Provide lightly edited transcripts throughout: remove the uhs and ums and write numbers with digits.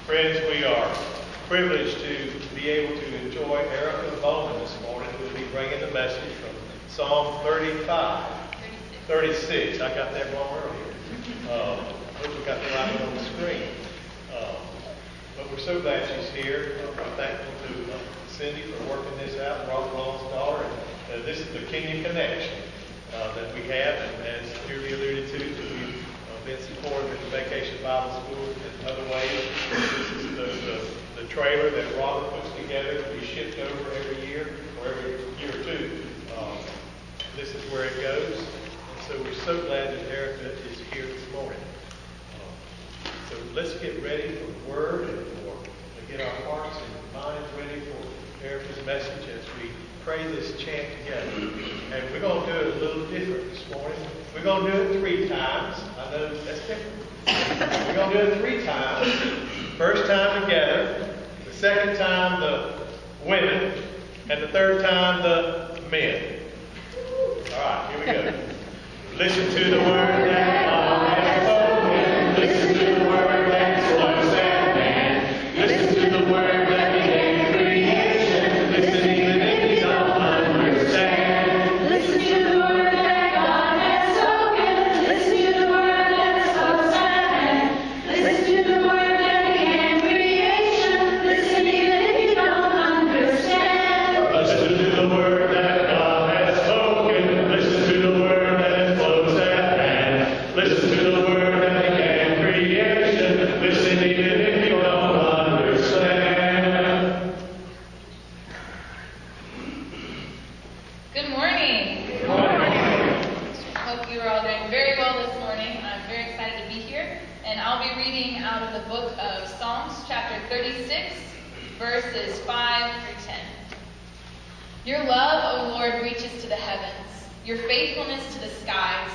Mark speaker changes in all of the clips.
Speaker 1: Friends, we are privileged to be able to enjoy Erica Bowman this morning, who will be bringing the message from Psalm 36. I got that wrong earlier. Hope we got the right one on the screen. But we're so glad she's here. We're thankful to Cindy for working this out, Rob Long's daughter. And this is the Kenya connection that we have, and as Julie alluded to, we've been supported with the Vacation Bible School in other ways. This is the trailer that Robert puts together to be shipped over every year, or every year or two. This is where it goes. And so we're so glad that Erica is here this morning. So let's get ready for the Word and to get our hearts and minds ready for Erica's message as we pray this chant together. And we're going to do it a little different this morning. We're going to do it 3 times. I know that's different. We're going to do it 3 times. First time together, the second time the women, and the third time the men. All right, here we go. Listen to the word that God has spoken. Listen to the word that flows at man. Listen to the word that began creation. Listen even if you don't understand. Listen to the word that God has spoken. Listen to the word that flows at man. Listen to the word that began creation. Listen even if you don't understand. Listen to the word that God has spoken. Listen to the word that flows at man. Listen to the word that began creation. Listen even if you don't understand.
Speaker 2: Good morning.
Speaker 1: Good morning.
Speaker 2: I hope you are all doing very well this morning. I'm very excited to be here. And I'll be reading out of the book of Psalms, chapter 36, verses 5 through 10. Your love, O Lord, reaches to the heavens, your faithfulness to the skies.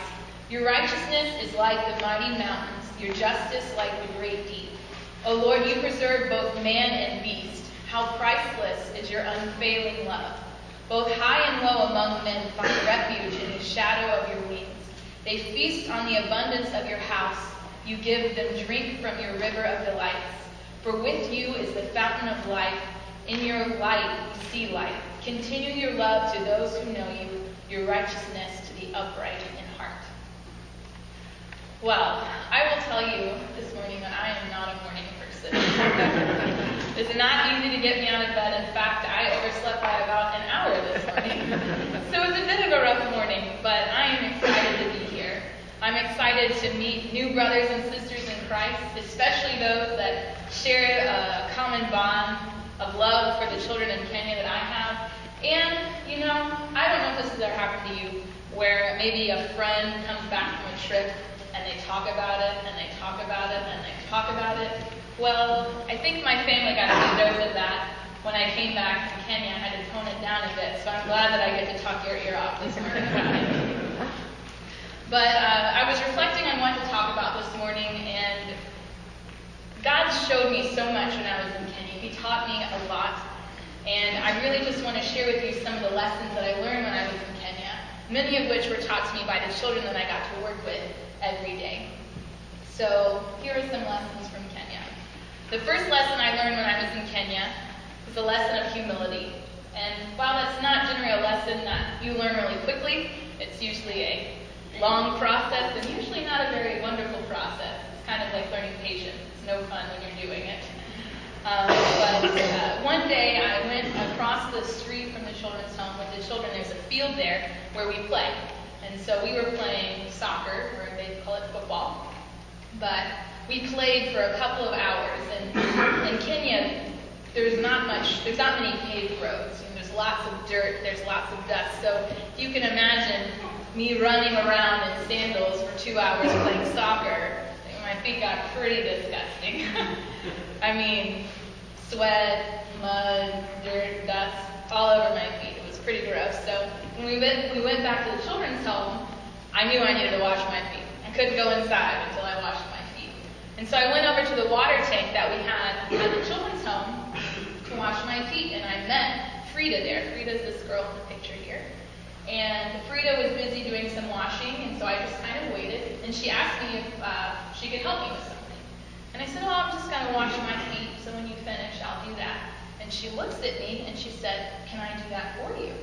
Speaker 2: Your righteousness is like the mighty mountains, your justice like the great deep. O Lord, you preserve both man and beast. How priceless is your unfailing love. Both high and low among men find refuge in the shadow of your wings. They feast on the abundance of your house. You give them drink from your river of delights. For with you is the fountain of life. In your light we see life. Continue your love to those who know you, your righteousness to the upright in heart. Well, I will tell you this morning that I am not a morning person. It's not easy to get me out of bed. In fact, I overslept by about an hour this morning. So it's a bit of a rough morning, but I am excited to be here. I'm excited to meet new brothers and sisters in Christ, especially those that share a common bond of love for the children in Kenya that I have. And, you know, I don't know if this has ever happened to you, where maybe a friend comes back from a trip and they talk about it, and they talk about it, and they talk about it. Well, I think my family got a good dose of that when I came back from Kenya. I had to tone it down a bit, so I'm glad that I get to talk your ear off this morning about it. But I was reflecting on what to talk about this morning, and God showed me so much when I was in Kenya. He taught me a lot, and I really just want to share with you some of the lessons that I learned when I was in Kenya, many of which were taught to me by the children that I got to work with every day. So here are some lessons from Kenya. The first lesson I learned when I was in Kenya was a lesson of humility. And while that's not generally a lesson that you learn really quickly, it's usually a long process and usually not a very wonderful process. It's kind of like learning patience. It's no fun when you're doing it. But one day I went across the street from the children's home with the children. There's a field there where we play. And so we were playing soccer, or they call it football. But we played for a couple of hours. And in Kenya, there's not many paved roads. And there's lots of dirt, there's lots of dust. So you can imagine me running around in sandals for 2 hours playing soccer. My feet got pretty disgusting. I mean, sweat, mud, dirt, dust, all over my feet. It was pretty gross. So when we went back to the children's home, I knew I needed to wash my feet. I couldn't go inside until I washed my feet. And so I went over to the water tank that we had at the children's home to wash my feet, and I met Frida there. Frida's this girl in the picture here. And Frida was busy doing some washing, and so I just kind of waited. And she asked me if she could help me with something. And I said, oh, I'm just going to wash my feet, so when you finish, I'll do that. And she looks at me and she said, can I do that for you?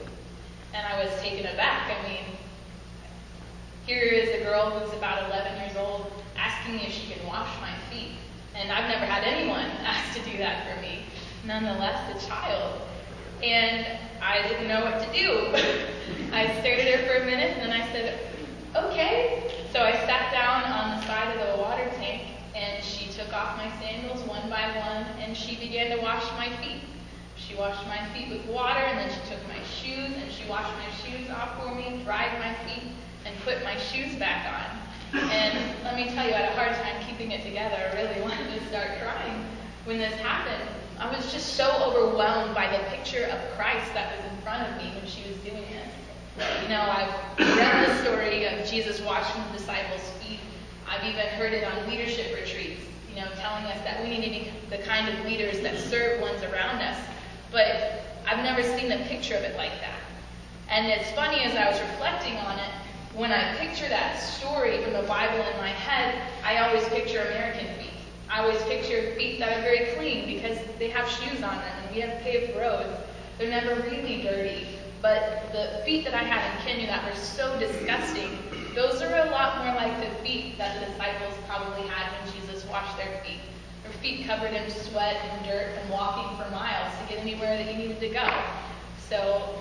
Speaker 2: And I was taken aback. I mean, here is a girl who's about 11 years old asking me if she can wash my feet. And I've never had anyone ask to do that for me, nonetheless a child. And I didn't know what to do. I stared at her for a minute and then I said, okay. So I sat down on the side of the water tank and she took off my sandals one by one and she began to wash my feet. She washed my feet with water and then she took my shoes and she washed my shoes off for me, dried my feet, and put my shoes back on. And let me tell you, I had a hard time keeping it together. I really wanted to start crying when this happened. I was just so overwhelmed by the picture of Christ that was in front of me when she was doing this. You know, I've read the story of Jesus washing the disciples' feet. I've even heard it on leadership retreats, you know, telling us that we need to be the kind of leaders that serve ones around us. But I've never seen a picture of it like that. And it's funny, as I was reflecting on it, when I picture that story from the Bible in my head, I always picture American feet. I always picture feet that are very clean because they have shoes on them and we have paved roads. They're never really dirty. But the feet that I had in Kenya that were so disgusting, those are a lot more like the feet that the disciples probably had when Jesus washed their feet. Their feet covered in sweat and dirt and walking for miles to get anywhere that you needed to go. So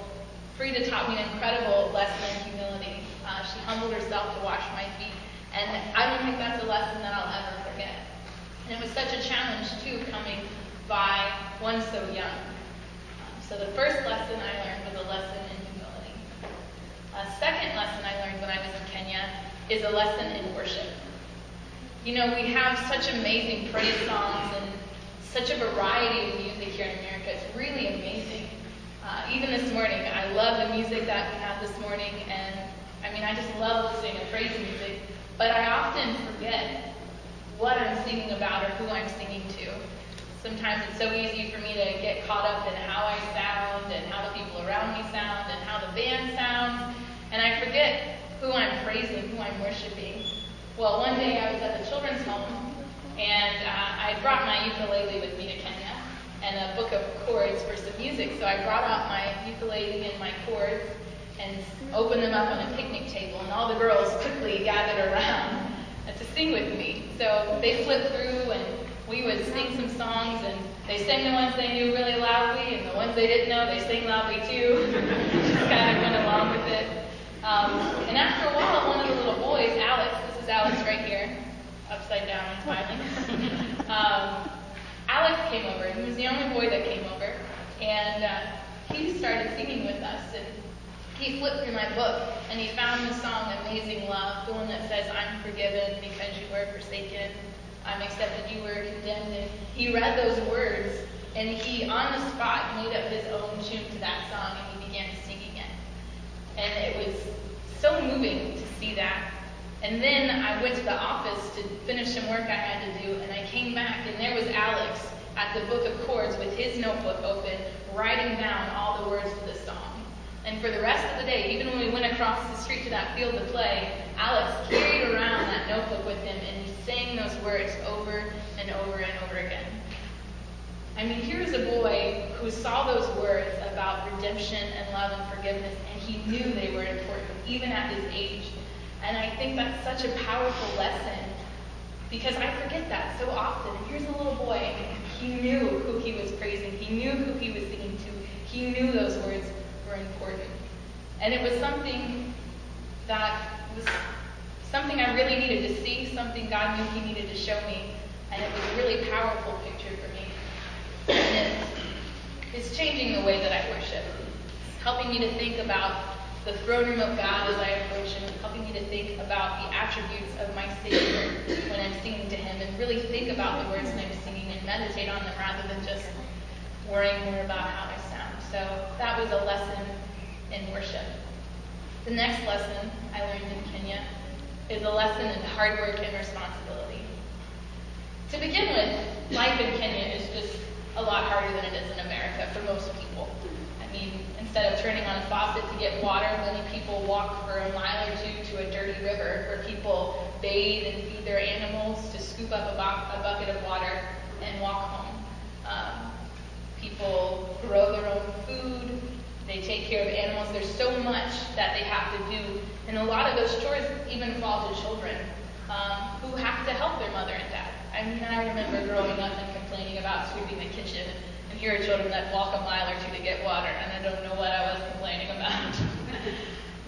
Speaker 2: Frida taught me an incredible lesson in humility. She humbled herself to wash my feet. And I don't think that's a lesson that I'll ever forget. And it was such a challenge, too, coming by one so young. So the first lesson I learned was a lesson in humility. A second lesson I learned when I was in Kenya is a lesson in worship. You know, we have such amazing praise songs and such a variety of music here in America. It's really amazing. Even this morning, I love the music that we have this morning, and I mean, I just love listening to praise music, but I often forget what I'm singing about or who I'm singing to. Sometimes it's so easy for me to get caught up in how I sound and how the people around me sound and how the band sounds, and I forget who I'm praising, who I'm worshiping. Well, one day I was at the children's home, and I brought my ukulele with me to Kenya and a book of chords for some music. So I brought out my ukulele and my chords and opened them up on a picnic table, and all the girls quickly gathered around to sing with me. So they flipped through, and we would sing some songs, and they sang the ones they knew really loudly, and the ones they didn't know, they sang loudly too. Just kind of went along with it. And after a while, one of the little boys, Alex, this is Alex right here, upside down and smiling. Alex came over. He was the only boy that came over, and he started singing with us. And he flipped through my book, and he found the song "Amazing Love," the one that says, "I'm forgiven because you were forsaken. I'm accepted, you were condemned." And he read those words, and he, on the spot, made up his own tune to that song, and he began singing it. And it was so moving to see that. And then I went to the office to finish some work I had to do, and I came back, and there was Alex at the book of chords with his notebook open, writing down all the words to the song. And for the rest of the day, even when we went across the street to that field to play, Alex carried around that notebook with him, and he sang those words over and over and over again. I mean, here's a boy who saw those words about redemption and love and forgiveness, and he knew they were important, even at his age. And I think that's such a powerful lesson, because I forget that so often. Here's a little boy, and he knew who he was praising. He knew who he was singing to. He knew those words were important. And it was something that was something I really needed to see, something God knew he needed to show me. And it was a really powerful picture for me. And it's changing the way that I worship. It's helping me to think about the throne room of God as I approach Him, and helping me to think about the attributes of my Savior when I'm singing to Him, and really think about the words that I'm singing and meditate on them rather than just worrying more about how I sound. So that was a lesson in worship. The next lesson I learned in Kenya is a lesson in hard work and responsibility. To begin with, life in Kenya is just a lot harder than it is in America for most people. I mean, instead of turning on a faucet to get water, many people walk for a mile or two to a dirty river where people bathe and feed their animals, to scoop scoop up a bucket of water and walk home. People grow their own food, they take care of animals. There's so much that they have to do, and a lot of those chores even fall to children who have to help their mother and dad. I mean, I remember growing up and complaining about sweeping the kitchen, and here are children that walk a mile or two to get water, and I don't know what I was complaining about.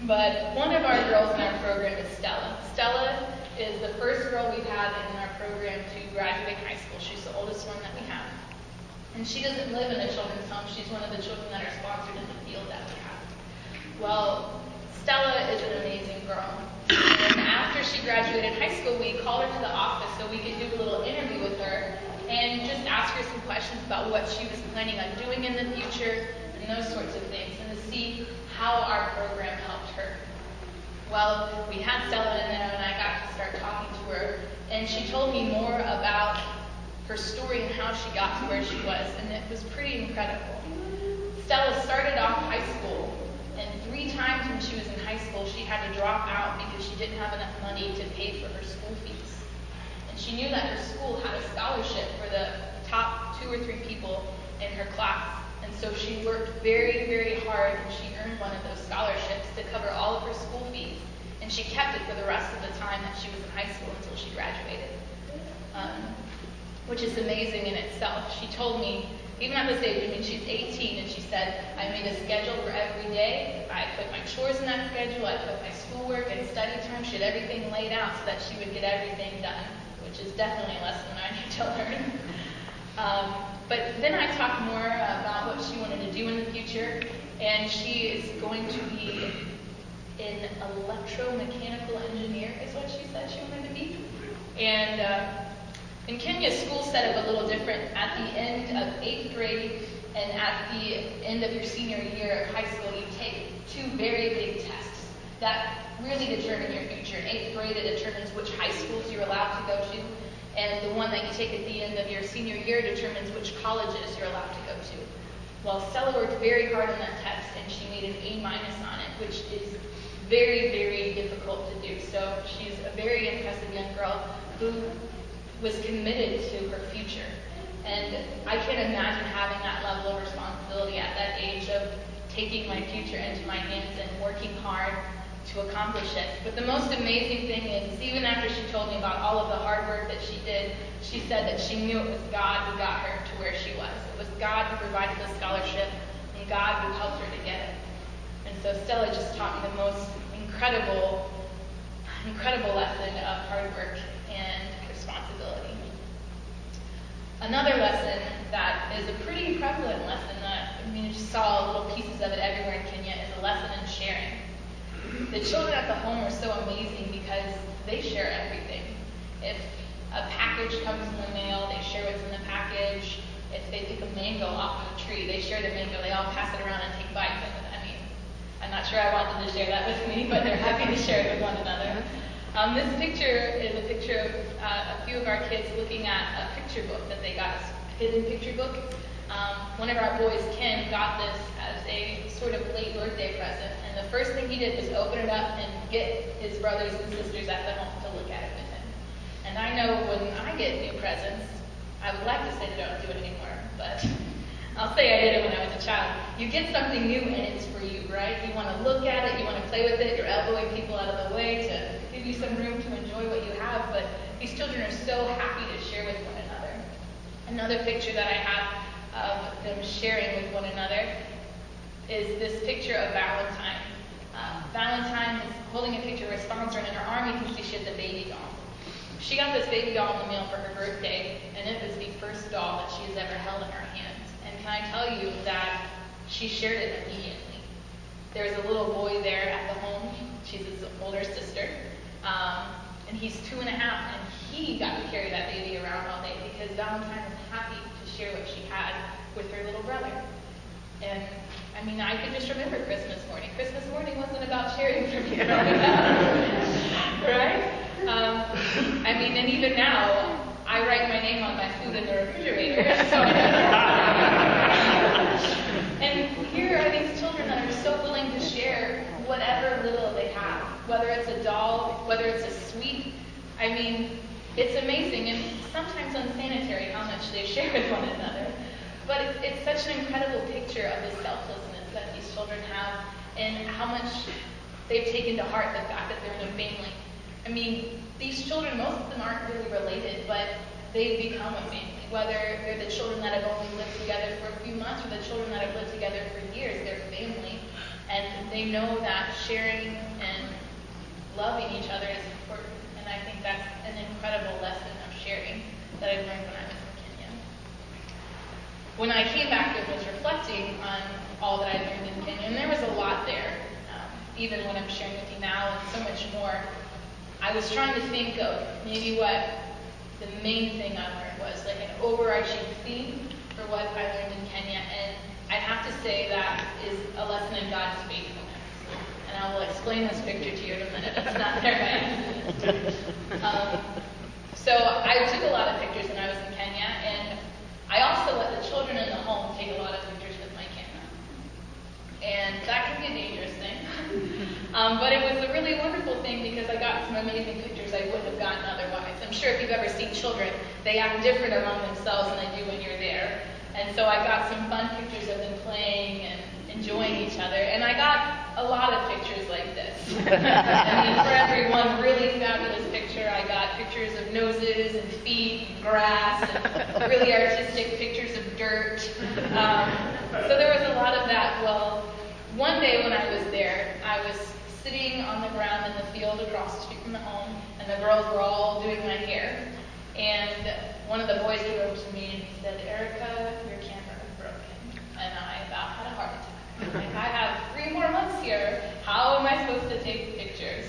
Speaker 2: But one of our girls in our program is Stella. Stella is the first girl we've had in our program to graduate high school. She's the oldest one that we have. And she doesn't live in a children's home. She's one of the children that are sponsored in the field that we have. Well, Stella is an amazing girl. And after she graduated high school, we called her to the office so we could do a little interview with her and just ask her some questions about what she was planning on doing in the future and those sorts of things, and to see how our program helped her. Well, we had Stella in there, and I got to start talking to her, and she told me more about her story and how she got to where she was, and it was pretty incredible. Stella started off high school, and 3 times when she was in high school, she had to drop out because she didn't have enough money to pay for her school fees. And she knew that her school had a scholarship for the top 2 or 3 people in her class. And so she worked very, very hard, and she earned one of those scholarships to cover all of her school fees. And she kept it for the rest of the time that she was in high school until she graduated, which is amazing in itself. She told me, even at this age, I mean, she's 18, and she said, I made a schedule for every day. I put my chores in that schedule. I put my schoolwork and study time. She had everything laid out so that she would get everything done, which is definitely a lesson I need to learn. But then I talked more about what she wanted to do in the future, and she is going to be an electromechanical engineer, is what she said she wanted to be. And in Kenya, school's set up a little different. At the end of 8th grade and at the end of your senior year of high school, you take 2 very big tests that really determine your future. In 8th grade, it determines which high schools you're allowed to go to, and the one that you take at the end of your senior year determines which colleges you're allowed to go to. Well, Stella worked very hard on that test, and she made an A- on it, which is very, very difficult to do. So she's a very impressive young girl who was committed to her future. And I can't imagine having that level of responsibility at that age of taking my future into my hands and working hard to accomplish it. But the most amazing thing is, even after she told me about all of the hard work that she did, she said that she knew it was God who got her to where she was. It was God who provided the scholarship, and God who helped her to get it. And so Stella just taught me the most incredible lesson of hard work and responsibility. Another lesson that is a pretty prevalent lesson that, I mean, you just saw little pieces of it everywhere in Kenya, is a lesson in sharing. The children at the home are so amazing because they share everything. If a package comes in the mail, they share what's in the package. If they pick a mango off of a tree, they share the mango. They all pass it around and take bites of it. I mean, I'm not sure I want them to share that with me, but they're happy to share it with one another. This picture is a picture of a few of our kids looking at a picture book that they got, a hidden picture book. One of our boys, Ken, got this as a sort of late birthday present, and the first thing he did was open it up and get his brothers and sisters at the home to look at it with him. And I know when I get new presents, I would like to say that I don't do it anymore, but I'll say I did it when I was a child. You get something new and it's for you, right? You want to look at it, you want to play with it, you're elbowing people out of the way to give you some room to enjoy what you have, but these children are so happy to share with one another. Another picture that I have of them sharing with one another is this picture of Valentine. Valentine is holding a picture of her sponsor, and in her arm you can see she has a baby doll. She got this baby doll in the mail for her birthday, and it was the first doll that she has ever held in her hands. And can I tell you that she shared it immediately. There's a little boy there at the home. She's his older sister. And he's 2.5, and he got to carry that baby around all day because Valentine was happy to share what she had with her little brother. And I mean, I can just remember Christmas morning. Christmas morning wasn't about sharing for me, right? I mean, and even now, I write my name on my food in the refrigerator. So and here are these children that are so willing to share whatever little they have, whether it's a doll, whether it's a sweet. I mean, it's amazing and sometimes unsanitary how much they share with one another. But it's such an incredible picture of the selflessness that these children have and how much they've taken to heart the fact that they're in a family. I mean, these children, most of them aren't really related, but they've become a family. Whether they're the children that have only lived together for a few months or the children that have lived together for years, they're family. And they know that sharing and loving each other is important. And I think that's an incredible lesson of sharing that I've learned when I was in Kenya. When I came back and was reflecting on all that I learned in Kenya, and there was a lot there, even when I'm sharing with you now, and so much more, I was trying to think of maybe what the main thing I learned was, like an overarching theme for what I learned in Kenya, and I have to say that is a lesson in God's faithfulness. And I will explain this picture to you in a minute. It's not there by accident. So I took a lot of pictures when I was in Kenya, and I also let the children in the home take a lot of pictures with my camera. And that can be a dangerous thing. But it was a really wonderful thing because I got some amazing pictures I wouldn't have gotten otherwise. I'm sure if you've ever seen children, they act different among themselves than they do when you're there. And so I got some fun pictures of them playing and enjoying each other. And I got a lot of pictures like this. I mean, for every one really fabulous picture, I got pictures of noses and feet and grass and really artistic pictures of dirt. So there was a lot of that. Well, one day when I was there, I was sitting on the ground in the field across the street from the home, and the girls were all doing my hair. And one of the boys came over to me and he said, "Erica, your camera is broken." And I about had a heart attack. Like, I have 3 more months here. How am I supposed to take pictures?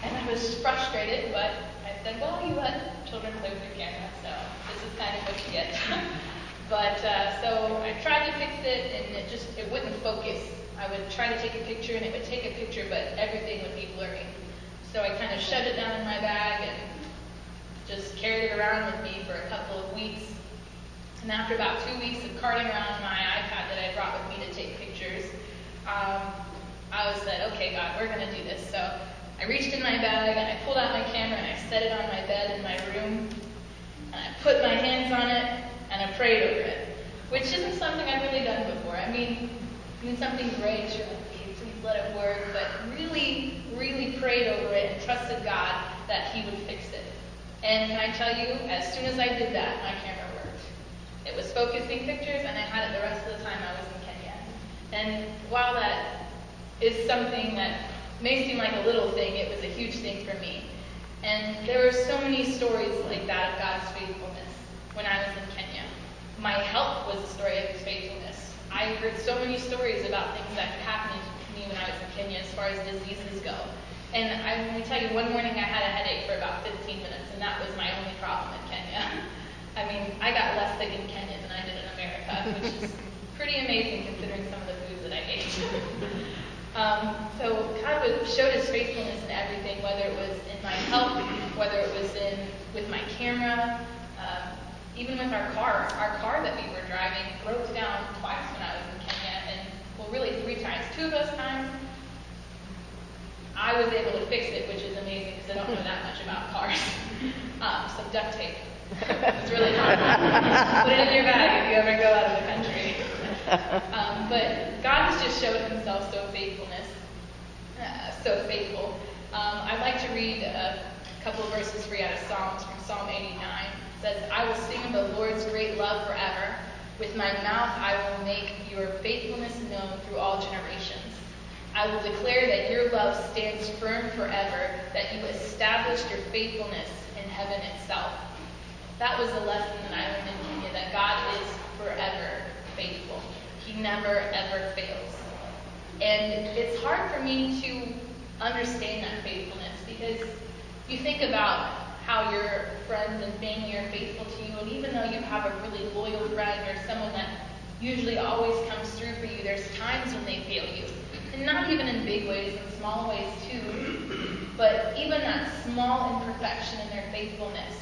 Speaker 2: And I was frustrated, but I said, well, you let children play with your camera, so this is kind of what you get. But so I tried to fix it, and it wouldn't focus. I would try to take a picture, and it would take a picture, but everything would be blurry. So I kind of shoved it down in my bag and just carried it around with me for a couple of weeks. And after about 2 weeks of carting around my iPad that I brought with me to take pictures, I said, okay, God, we're going to do this. So I reached in my bag, and I pulled out my camera, and I set it on my bed in my room, and I put my hands on it, and I prayed over it, which isn't something I've really done before. I mean when something breaks, you're like, okay, please let it work, but really, really prayed over it and trusted God that He would fix it. And can I tell you, as soon as I did that, my camera worked. It was focusing pictures, and I had it the rest of the time I was in Kenya. And while that is something that may seem like a little thing, it was a huge thing for me. And there were so many stories like that of God's faithfulness when I was in Kenya. My health was a story of His faithfulness. I heard so many stories about things that happened to me when I was in Kenya as far as diseases go. And I'm going to tell you, one morning I had a headache for about 15 minutes, and that was my only problem in Kenya. I mean, I got less sick in Kenya than I did in America, which is pretty amazing considering some of the foods that I ate. So God showed His faithfulness in everything, whether it was in my health, whether it was with my camera, even with our car. Our car that we were driving broke down twice when I was in Kenya, and well, really 3 times. 2 of those times, I was able to fix it, which is amazing because I don't know that much about cars. Some duct tape. It's really helpful. Put it in your bag if you ever go out of the country. But God has just showed Himself so faithful. I'd like to read a couple of verses for you out of Psalms, from Psalm 89. It says, "I will sing of the Lord's great love forever. With my mouth I will make your faithfulness known through all generations. I will declare that your love stands firm forever, that you established your faithfulness in heaven itself." That was the lesson that I learned in Kenya, that God is forever faithful. He never, ever fails. And it's hard for me to understand that faithfulness, because you think about how your friends and family are faithful to you, and even though you have a really loyal friend or someone that usually always comes through for you, there's times when they fail you. And not even in big ways, in small ways too. But even that small imperfection in their faithfulness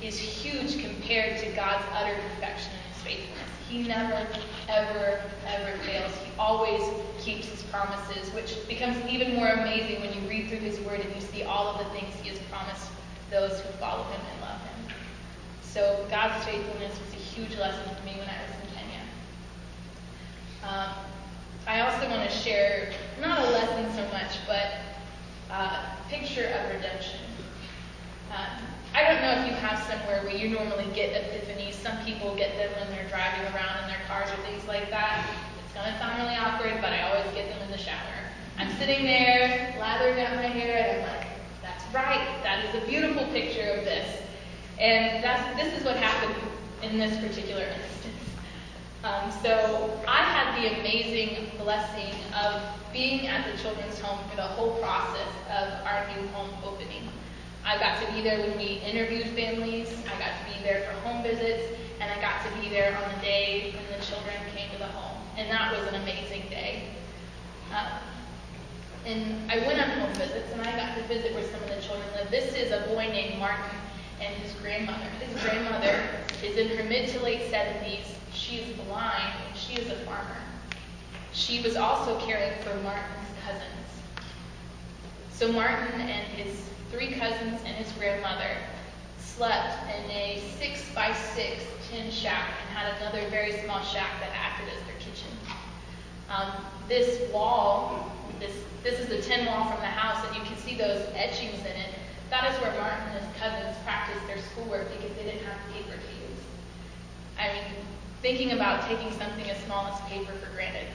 Speaker 2: is huge compared to God's utter perfection in His faithfulness. He never, ever, ever fails. He always keeps His promises, which becomes even more amazing when you read through His Word and you see all of the things He has promised those who follow him and love him. So God's faithfulness was a huge lesson for me when I was in Kenya. I also want to share, not a lesson so much, but a picture of redemption. I don't know if you have somewhere where you normally get epiphanies. Some people get them when they're driving around in their cars or things like that. It's going to sound really awkward, but I always get them in the shower. I'm sitting there, lathering up my hair, and I'm like, that's right, that is a beautiful picture of this. And this is what happened in this particular instance. So I had the amazing blessing of being at the children's home for the whole process of our new home opening. I got to be there when we interviewed families, I got to be there for home visits, and I got to be there on the day when the children came to the home. And that was an amazing day. And I went on home visits, and I got to visit where some of the children live. This is a boy named Martin and his grandmother. His grandmother is in her mid to late 70s. She is blind, and she is a farmer. She was also caring for Martin's cousins. So Martin and his 3 cousins and his grandmother slept in a 6x6 tin shack and had another very small shack that acted as their kitchen. This wall, this is the tin wall from the house, and you can see those etchings in it. That is where Martin and his cousins practiced their schoolwork because they didn't have paper to use. I mean, thinking about taking something as small as paper for granted.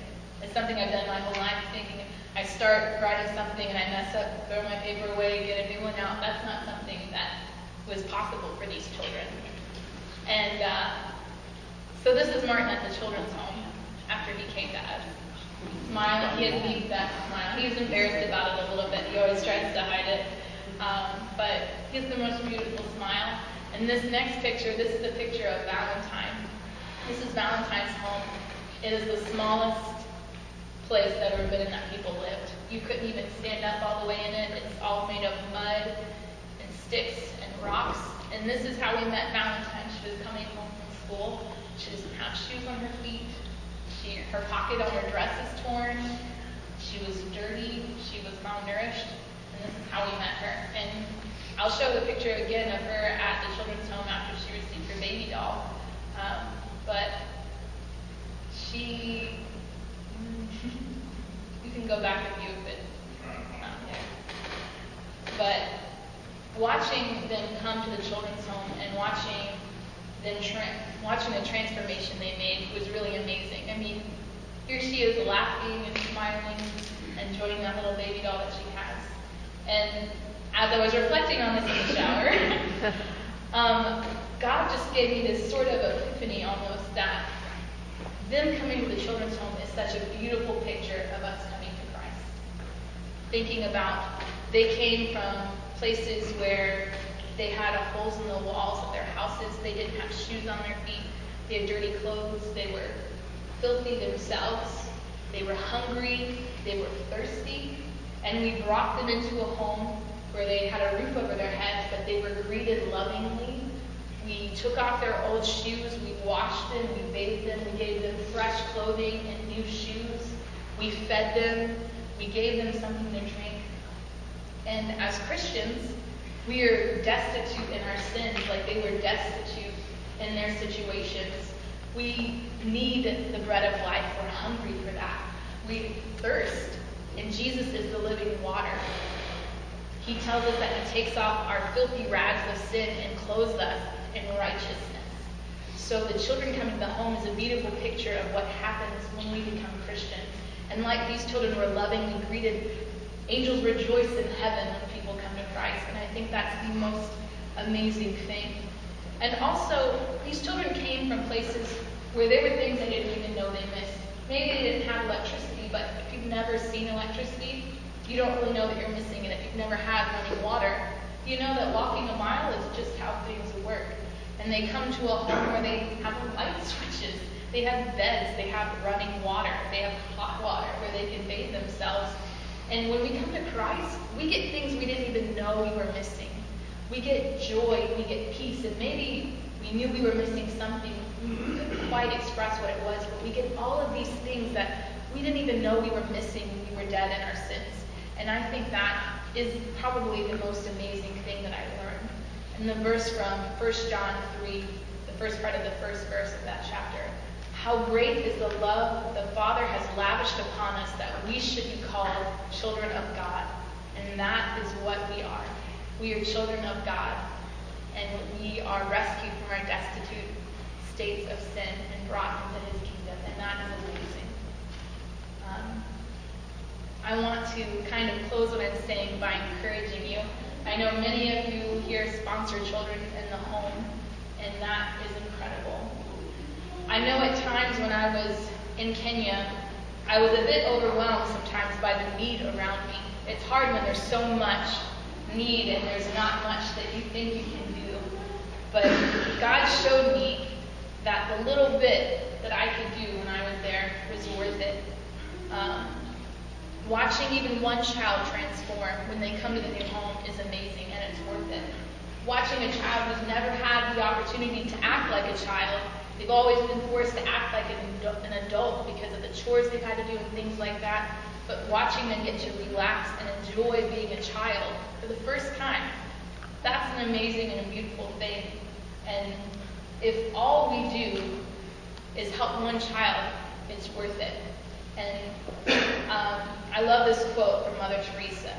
Speaker 2: It's something I've done my whole life, thinking I start writing something and I mess up, throw my paper away, get a new one out. That's not something that was possible for these children. And so this is Martin at the children's home after he came to us. Smiling, he had deep that smile. He was embarrassed about it a little bit. He always tries to hide it. But he has the most beautiful smile. And this next picture, this is a picture of Valentine. This is Valentine's home. It is the smallest place that ever been in that people lived. You couldn't even stand up all the way in it. It's all made of mud and sticks and rocks. And this is how we met Valentine. She was coming home from school. She doesn't have shoes on her feet. Her pocket on her dress is torn. She was dirty. She was malnourished. And this is how we met her. And I'll show the picture again of her at the children's home after she received her baby doll. But she, you can go back a few if it's not there. But watching them come to the children's home and watching the transformation they made was really amazing. I mean, here she is laughing and smiling, enjoying that little baby doll that she has. And as I was reflecting on this in the shower, God just gave me this sort of epiphany almost that them coming to the children's home is such a beautiful picture of us coming to Christ. Thinking about, they came from places where they had holes in the walls of their houses. They didn't have shoes on their feet. They had dirty clothes. They were filthy themselves. They were hungry. They were thirsty. And we brought them into a home where they had a roof over their heads, but they were greeted lovingly. We took off their old shoes. We washed them. We bathed them. We gave them fresh clothing and new shoes. We fed them. We gave them something to drink. And as Christians, we are destitute in our sins, like they were destitute in their situations. We need the bread of life. We're hungry for that. We thirst, and Jesus is the living water. He tells us that he takes off our filthy rags of sin and clothes us in righteousness. So the children coming to the home is a beautiful picture of what happens when we become Christians. And like these children were lovingly greeted, angels rejoice in heaven when people come to Christ. And I think that's the most amazing thing. And also, these children came from places where there were things they didn't even know they missed. Maybe they didn't have electricity, but if you've never seen electricity, you don't really know that you're missing it. If you've never had running water, you know that walking a mile is just how things work. And they come to a home where they have light switches. They have beds, they have running water, they have hot water where they can bathe themselves. And when we come to Christ, we get things we didn't even know we were missing. We get joy, we get peace, and maybe we knew we were missing something. We couldn't quite express what it was, but we get all of these things that we didn't even know we were missing when we were dead in our sins. And I think that is probably the most amazing thing that I learned in the verse from 1 John 3, the first part of the first verse of that chapter. How great is the love the Father has lavished upon us that we should be called children of God. And that is what we are. We are children of God. And we are rescued from our destitute states of sin and brought into his kingdom. And that is amazing. I want to kind of close what I'm saying by encouraging you. I know many of you here sponsor children in the home, and that is incredible. I know at times when I was in Kenya, I was a bit overwhelmed sometimes by the need around me. It's hard when there's so much need and there's not much that you think you can do. But God showed me that the little bit that I could do when I was there was worth it. Watching even one child transform when they come to the new home is amazing, and it's worth it. Watching a child who's never had the opportunity to act like a child, they've always been forced to act like an adult because of the chores they've had to do and things like that, but watching them get to relax and enjoy being a child for the first time, that's an amazing and a beautiful thing. And if all we do is help one child, it's worth it. And I love this quote from Mother Teresa.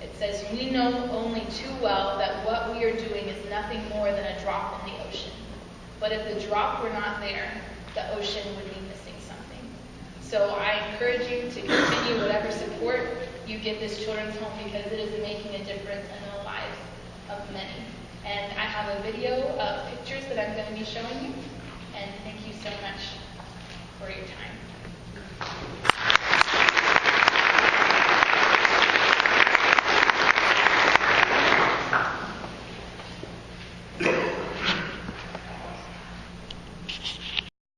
Speaker 2: It says, "We know only too well that what we are doing is nothing more than a drop in the ocean. But if the drop were not there, the ocean would be missing something." So I encourage you to continue whatever support you give this children's home, because it is making a difference in the lives of many. And I have a video of pictures that I'm going to be showing you. And thank you so much for your time.